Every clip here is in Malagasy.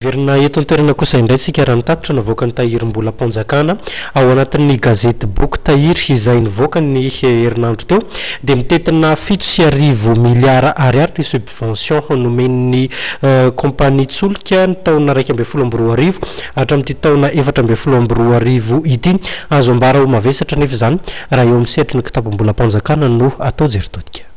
Verina eto an-toerana kosa indray sika raha nitatitra navoaka ny tahirim-bola mpanjakana ao anatin'ny gazety boky tahiry izay nivoaka ny herinandro teo dia mitetina 7 miliara ariary ny subvention nomen'ny kompania Tsolika ny taona 2012 hatramin'ity taona 2012 ity azo ambara ho mavesatra nefa izany raha eo amin'ny sehatry ny kitabom-bola mpanjakana no atao jeritodika.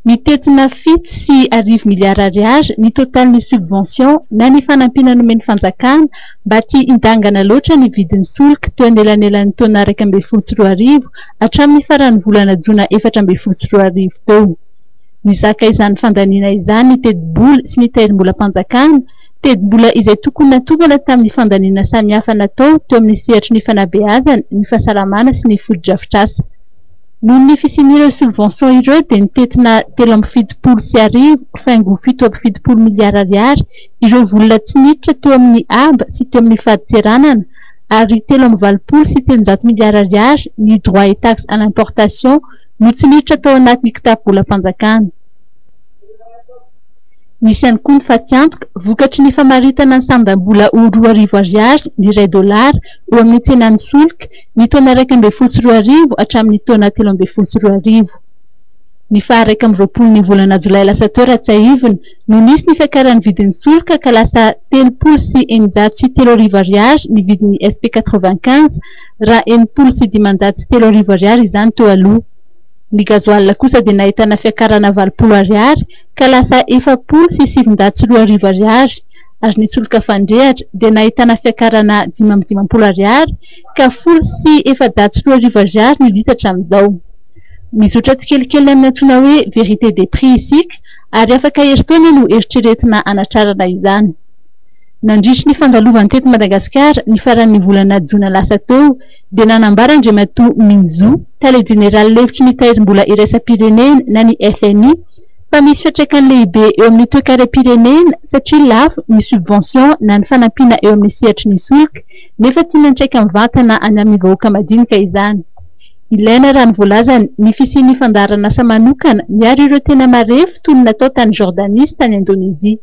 Mitetina 7 miliara ariary ny totalin'ny subvention na ny fanampina nomen'ny fanjakana mba ty indangana loatra ny vidin'ny solika teo anelanelan'ny taona 2012 hatramin'ny faran'ny volana Jona 2012 teo. Nizaka izany fandaniana izany ny tedi-bola sy ny tahirim-bola mpanjakana, tedi-bola izay tokony natokana tamin'ny fandaniana samihafa natao teo amin'ny sehatry ny fanabeazana, ny fahasalamana sy ny foto-drafitrasa. Nohon'ny ny fisin'ireo subvention ireo dia nitetina 770 faingo 770 miliara ariary ireo vola tsy niditra teo amin'ny aba sy teo amin'ny faditseranana ary 720 sy 300 miliara ariary ny droit et taxe à l'importation no tsy niditra tao anatin'ny kitapo-bola mpanjakana. Nisy ihany koa ny fatiantoka vokatry ny famaritana ny sandam-bola ho 2,000 ariary ny $1 eo amin'ny tsenan'ny solika ny taona 2012 hatramin'ny taona 2013. Ny faha 20 ny volana Jolay lasa teo Ratsahivina no nisy ny fiakaran'ny vidin'ny solika ka lasa 303 ariary ny vidin'ny SP95 raha 303 ariary izany teo aloha. Ny gazoalina kosa dia nahitana fiakarana 20 ariary ka lasa 703 ariary ary ny solika fandrehatra dia nahitana fiakarana 590 ariary ka 703 ariary ny litatra amin'izao. Mizotra kelikely amin'ny antsoina hoe vérité des prix isika ary afaka heritaona no eritreretina anatrarana izany. Nandritry ny fandalovan'ny teto Madagasikara ny faran'ny volana Jona lasa teo dia nanambara Andriamatoa Minzo, tale général levitry ny tahirim-bola iraisam-pirenena na ny FMI fa misy fiantraikany lehibe eo amin'ny toe-karem-pirenena satria lafo ny subvention na ny fanampiana eo amin'ny sehatry ny solika nefa tiana antraika mivantana any amin'ny vahoaka madinika izany. Ilaina raha ny voalazany ny fisian'ny fandaharana asa manokana miaro ireo tena marefo toy ny natao tany Jordanie sy tany Indonezia.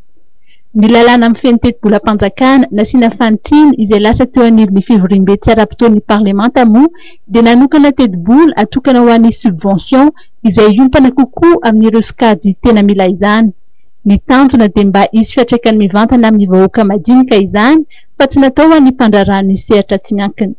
Ny lalàna amin'ny feno teti-bola mpanjakana nasiana fantsiny izay lasa teo anivon'ny fivorim-be tsy ara-potoan'ny parlemanta moa dia nanokana teti-bola atokana ho an'ny subvention izay iompana kokoa amin'ireo sokajy tena mila izany. Ny tanjona dia mba hisy fiantraikany mivantana amin'ny vahoaka madinika izany fa tsy natao ho an'ny mpandrarany sehatra tsy miankina.